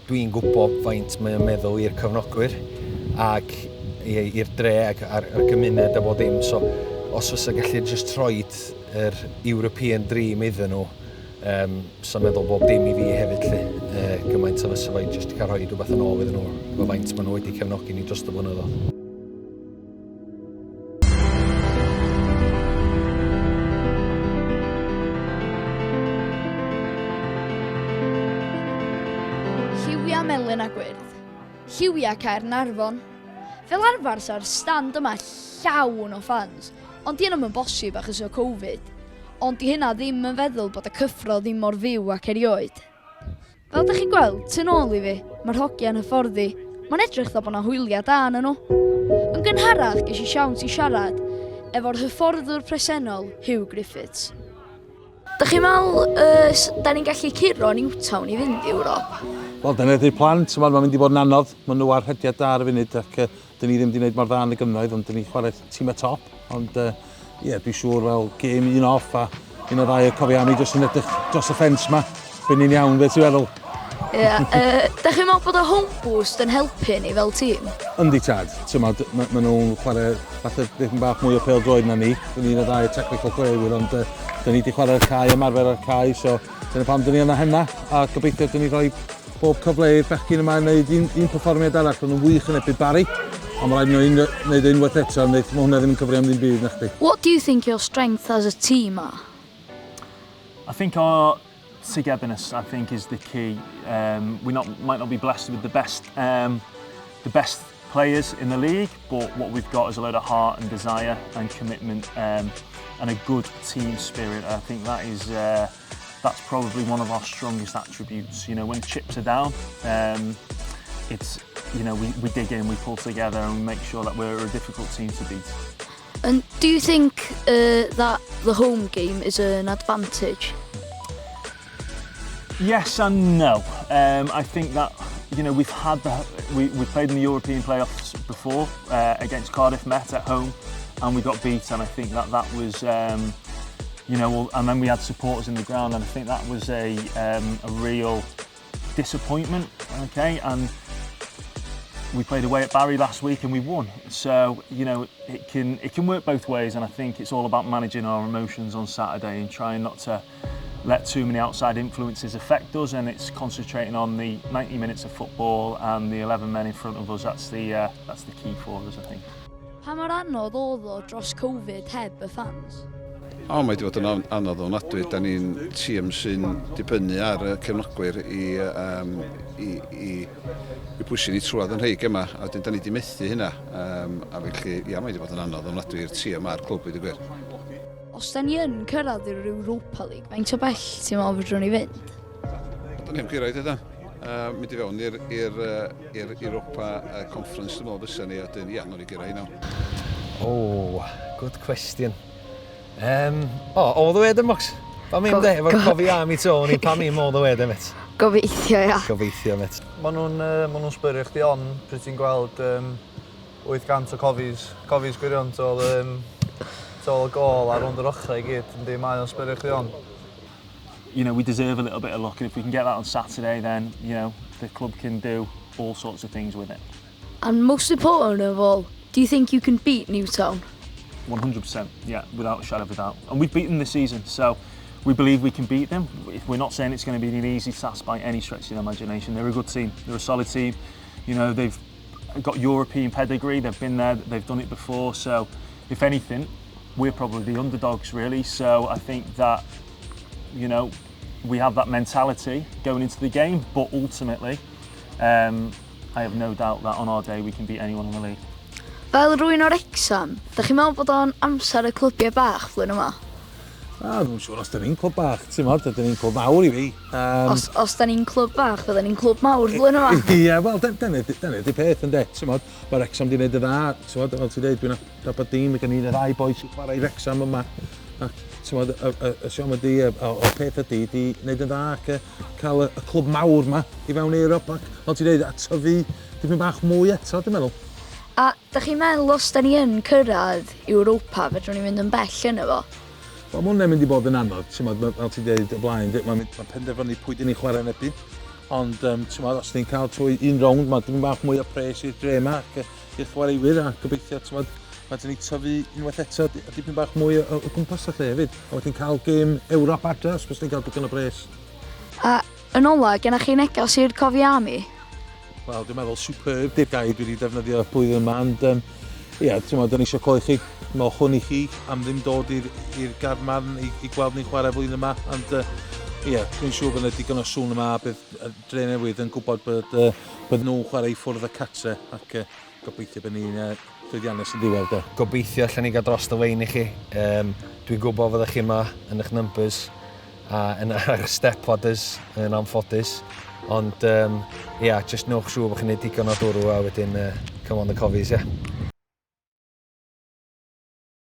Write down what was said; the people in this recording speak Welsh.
Dwi'n gwybod faint mae'n meddwl i'r cefnogwyr ac i'r dre a'r gymuned a bod dim. So, os fysa gallu just troed yr European Dream iddyn nhw, sa'n meddwl bob dim i fi hefyd lle. Gymaint o fysa fai just cael rhoi rhywbeth yn ôl iddyn nhw, efo faint maen nhw wedi cefnogi ni dros y blynyddoedd. Melyn a gwyrdd, lliwiau Caernarfon. Fel arfer sa'r stand yma llawn o fans, ond di hynny'n yn bosib achos o Covid. Ond di hynna ddim yn feddwl bod y cyffro ddim mor fyw ac erioed. Fel da chi gweld, tu nôl i fi, mae'r hogiau'n hyfforddi. Mae'n edrych dda bod yna hwyliau da yn nhw. Yn gynharach ges i siawns i siarad efo'r hyfforddwr presennol GRIFFITHS. Da chi meddwl, da ni'n gallu curo Newtown i fynd i Ewrop? Wel, dyna ydy'r plan. Mae'n mynd i fod yn anodd. Maen nhw ar hediad da ar y funud ac dyn ni ddim wedi gwneud mor dda yn y gynnoedd, ond dyn ni chwarae tîm y top. Ond dwi'n siŵr fel gêm un off a un o ddau o cofiami jyst yn edrych dros y ffens yma. Bydd ni'n iawn beth ti'n feddwl. Da chi'n meddwl bod y home boost yn helpu ni fel tîm? Yndi tad. Maen nhw'n chwarae falle dipyn bach mwy o Peldroed na ni. Dyn ni'n y ddau technical CHWARAEWR, ond dyn ni wedi chwarae'r cae, ymarfer ar cae, so dyna pam dyn ni yna hynna. A gobeithio dyn ni rhoi bob cyfle i'r bechgyn yma yn gwneud un perfformiad arall, ond nhw'n wych yn erbyn Barry. Ond mae'n rhaid nhw wneud unwaith eto, mae hwnna ddim yn cyfri am ddim byd na chdi. What do you think your strength as a team are? I think our togetherness, is the key. We might not be blessed with the best players in the league, but what we've got is a lot of heart and desire and commitment and a good team spirit. I think that's probably one of our strongest attributes. You know, when chips are down, it's, you know, we dig in, we pull together and we make sure that we're a difficult team to beat. And do you think that the home game is an advantage? Yes and no. I think that, you know, we've played in the European playoffs before against Cardiff Met at home, and we got beat. And I think that was, you know, and then we had supporters in the ground, and I think that was a real disappointment. Okay, and we played away at Barry last week and we won. So, you know, it can work both ways, and I think it's all about managing our emotions on Saturday and trying not to let too many outside influences affect us, and it's concentrating on the 90 minutes of football and the 11 men in front of us. That's the key for us, I think. Pa mor anodd oedd o dros Covid heb y fans? Mae wedi bod yn anodd ofnadwy. Da ni'n tîm sy'n dibynnu ar y cefnogwyr i pwysio ni trwad yn rheig yma, a wedyn da ni wedi methu hynna. A felly, mae wedi bod yn anodd ofnadwy i'r tîm a'r clwb wedi gwir. Os da ni yn cyrraedd i'r Europa League, faint o bell ti'n meddwl fydrwn ni fynd? Da ni'n cyrraedd yda. Mynd i fewn i'r Europa Conference, dwi'n meddwl fysa ni, a dyn, nhw'n i gyrraedd nawr. Good question. All the way then, Max? Pa mi'n de, efo'r cofi am i to, ni pa mi'n all the way then, met? Gobeithio, ia. Gobeithio, met. Maen nhw'n sbyrrio chdi on, pryd ti'n gweld 800 o cofis gwirion tol y gol ar rownd yr ochrau i gyd, yndi, mae o'n sbyrrio chdi on. You know, we deserve a little bit of luck, and if we can get that on Saturday, then, you know, the club can do all sorts of things with it. And most important of all, do you think you can beat Newtown? 100%, yeah, without a shadow of a doubt. And we've beaten them this season, so we believe we can beat them. We're not saying it's going to be an easy task by any stretch of the imagination. They're a good team, they're a solid team. You know, they've got European pedigree, they've been there, they've done it before, so if anything, we're probably the underdogs really. So I think that, you know, we have that mentality going into the game, but ultimately, I have no doubt that on our day we can beat anyone in the league. Fel rhywun o'r exam, da chi'n meddwl bod o'n amser y clwbiau bach flwyddyn yma? Dwi'n siŵr os da ni'n clwb bach, ti'n meddwl, da ni'n clwb mawr i fi. Os da ni'n clwb bach, fydda ni'n clwb mawr flwyddyn yma? Ie, wel, dyna di peth yn de, ti'n meddwl, mae'r exam di wneud y dda, ti'n meddwl, fel ti'n dweud, dwi'n abod dim, gan ni'n y ddau boes i chwarae'r exam yma. Ti'n meddwl, y siom ydi, o peth ydi, di wneud y dda ac cael y clwb mawr yma i fewn Ewrop, fel ti'n dweud, a tyfu dipyn bach mwy eto, dwi'n meddwl. A da chi'n meddwl os da ni yn cyrraedd Europa, fedrwn ni fynd yn bell yn efo? Wel, mae hwnna'n mynd i bod yn anodd, fel ti'n dweud y blaen, mae'n penderfynu pwy dyn ni chwarae yn ebyn. Ond, os ni'n cael trwy un rownd, mae dim bach mwy o pres i'r dre yma i'r chwaraewyr a gobeithio, mae dyn ni tyfu unwaith eto a dipyn bach mwy o gwmpas y lle hefyd. A wedyn cael gêm Ewrop adre, os bys ni'n cael digon o bres. A yn ola, gennych chi neges i'r cofiami? Wel, dwi'n meddwl superb di'r gair dwi wedi defnyddio blwyddyn yma, ond dyn ni eisiau cloi chi, mae hwn i chi am ddim dod i'r garmarn i gweld ni'n chwarae flwyddyn yma, ond dwi'n siŵr bod yna digon o sŵn yma, bydd dre newydd yn gwybod bod nhw'n chwarae i ffwrdd y catre, ac gobeithio bod ni'n llwyddiannus yn ddiwedd. Gobeithio allan ni gael dros y wein i chi. Dwi'n gwybod fyddwch chi yma yn eich numbers a yn eich step-podders yn anffodus. Ond, just nwch siŵr bod chi'n neud digon o dwrw a wedyn come on the cofies,